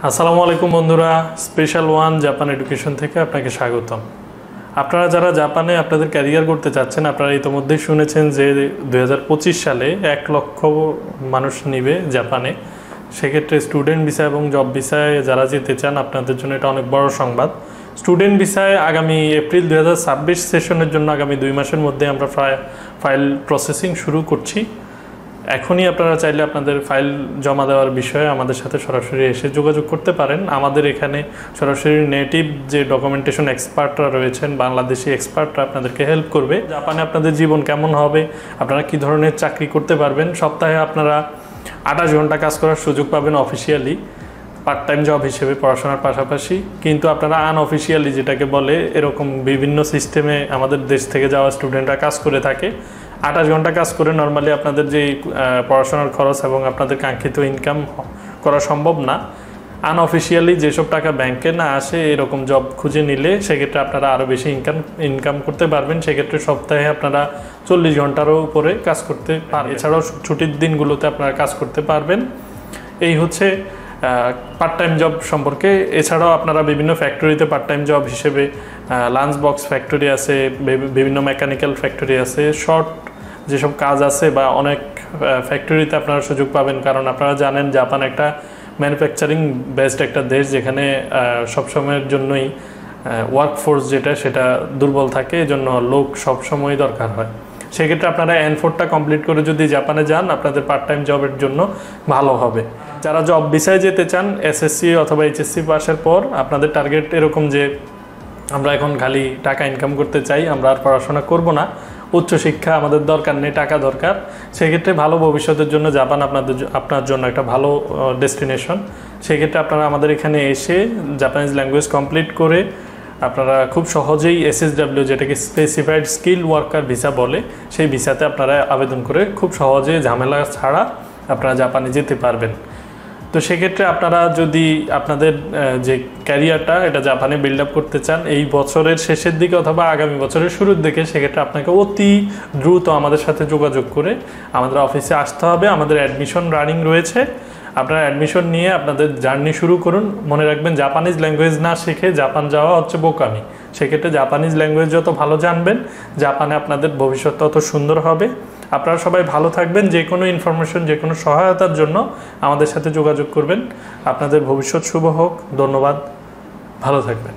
আসসালামু আলাইকুম বন্ধুরা, স্পেশাল ওয়ান জাপান এডুকেশন থেকে আপনাকে স্বাগতম। আপনারা যারা জাপানে আপনাদের ক্যারিয়ার করতে চাচ্ছেন, আপনারা ইতিমধ্যেই শুনেছেন যে 2025 সালে 1 লক্ষ মানুষ নিবে জাপানে। সেক্ষেত্রে স্টুডেন্ট ভিসা এবং জব ভিসায় যারা যেতে চান আপনাদের জন্য এটা অনেক বড় সংবাদ। স্টুডেন্ট ভিসায় আগামী এপ্রিল 2026 সেশনের জন্য আগামী 2 মাসের মধ্যে আমরা ফাইল প্রসেসিং শুরু করছি। এখনই আপনারা চাইলে আপনাদের ফাইল জমা দেওয়ার বিষয়ে আমাদের সাথে সরাসরি এসে যোগাযোগ করতে পারেন। আমাদের এখানে সরাসরি নেটিভ যে ডকুমেন্টেশন এক্সপার্টরা রয়েছেন, বাংলাদেশি এক্সপার্টরা আপনাদেরকে হেল্প করবে। জাপানে আপনাদের জীবন কেমন হবে, আপনারা কী ধরনের চাকরি করতে পারবেন, সপ্তাহে আপনারা 28 ঘন্টা কাজ করার সুযোগ পাবেন অফিসিয়ালি পার্ট টাইম জব হিসেবে পড়াশোনার পাশাপাশি। কিন্তু আপনারা আনঅফিসিয়ালি যেটাকে বলে, এরকম বিভিন্ন সিস্টেমে আমাদের দেশ থেকে যাওয়া স্টুডেন্টরা কাজ করে থাকে। 28 ঘন্টা কাজ করে নর্মালি আপনাদের যে পড়াশোনার খরচ এবং আপনাদের কাঙ্ক্ষিত ইনকাম করা সম্ভব না। আনঅফিসিয়ালি যেসব টাকা ব্যাংকে না আসে, এরকম জব খুঁজে নিলে সেক্ষেত্রে আপনারা আরও বেশি ইনকাম করতে পারবেন। সেক্ষেত্রে সপ্তাহে আপনারা 40 ঘন্টারও উপরে কাজ করতে পারবেন। এছাড়াও ছুটির দিনগুলোতে আপনারা কাজ করতে পারবেন। এই হচ্ছে পার্ট টাইম জব সম্পর্কে। এছাড়াও আপনারা বিভিন্ন ফ্যাক্টরিতে পার্ট টাইম জব হিসেবে লাঞ্চ বক্স ফ্যাক্টরি আছে, বিভিন্ন মেকানিক্যাল ফ্যাক্টরি আছে, শর্ট যেসব কাজ আছে বা অনেক ফ্যাক্টরিতে আপনারা সুযোগ পাবেন। কারণ আপনারা জানেন জাপান একটা ম্যানুফ্যাকচারিং বেসড একটা দেশ, যেখানে সবসময়ের জন্যই ওয়ার্কফোর্স সেটা দুর্বল থাকে, এজন্য লোক সবসময় দরকার হয়। সেক্ষেত্রে আপনারা N4টা কমপ্লিট করে যদি জাপানে যান, আপনাদের পার্ট টাইম জবের জন্য ভালো হবে। যারা জব ভিসায় যেতে চান, এসএসসি অথবা এইচএসসি পাসের পর আপনাদের টার্গেট এরকম যে আমরা এখন খালি টাকা ইনকাম করতে চাই, আমরা আর পড়াশোনা করব না, উচ্চশিক্ষা আমাদের দরকার নেই, টাকা দরকার। সেক্ষেত্রে ভালো ভবিষ্যতের জন্য জাপান আপনার জন্য একটা ভালো ডেস্টিনেশন। সেক্ষেত্রে আপনারা আমাদের এখানে এসে জাপানিজ ল্যাঙ্গুয়েজ কমপ্লিট করে আপনারা খুব সহজেই SSW, যেটাকে স্পেসিফাইড স্কিল ওয়ার্কার ভিসা বলে, সেই ভিসাতে আপনারা আবেদন করে খুব সহজে ঝামেলা ছাড়া আপনারা জাপানে যেতে পারবেন। তো সেক্ষেত্রে আপনারা যদি আপনাদের যে ক্যারিয়ারটা এটা জাপানে বিল্ড আপ করতে চান এই বছরের শেষের দিকে অথবা আগামী বছরের শুরুর দিকে, সেক্ষেত্রে আপনাকে অতি দ্রুত আমাদের সাথে যোগাযোগ করে আমাদের অফিসে আসতে হবে। আমাদের অ্যাডমিশন রানিং রয়েছে। আপনারা অ্যাডমিশন নিয়ে আপনাদের জার্নি শুরু করুন। মনে রাখবেন, জাপানিজ ল্যাঙ্গুয়েজ না শিখে জাপান যাওয়া হচ্ছে বোকামি। সেক্ষেত্রে জাপানিজ ল্যাঙ্গুয়েজ যত ভালো জানবেন, জাপানে আপনাদের ভবিষ্যৎ তত সুন্দর হবে। আপনারা সবাই ভালো থাকবেন। যে কোনো ইনফরমেশন, যে কোনো সহায়তার জন্য আমাদের সাথে যোগাযোগ করবেন। আপনাদের ভবিষ্যৎ শুভ হোক। ধন্যবাদ, ভালো থাকবেন।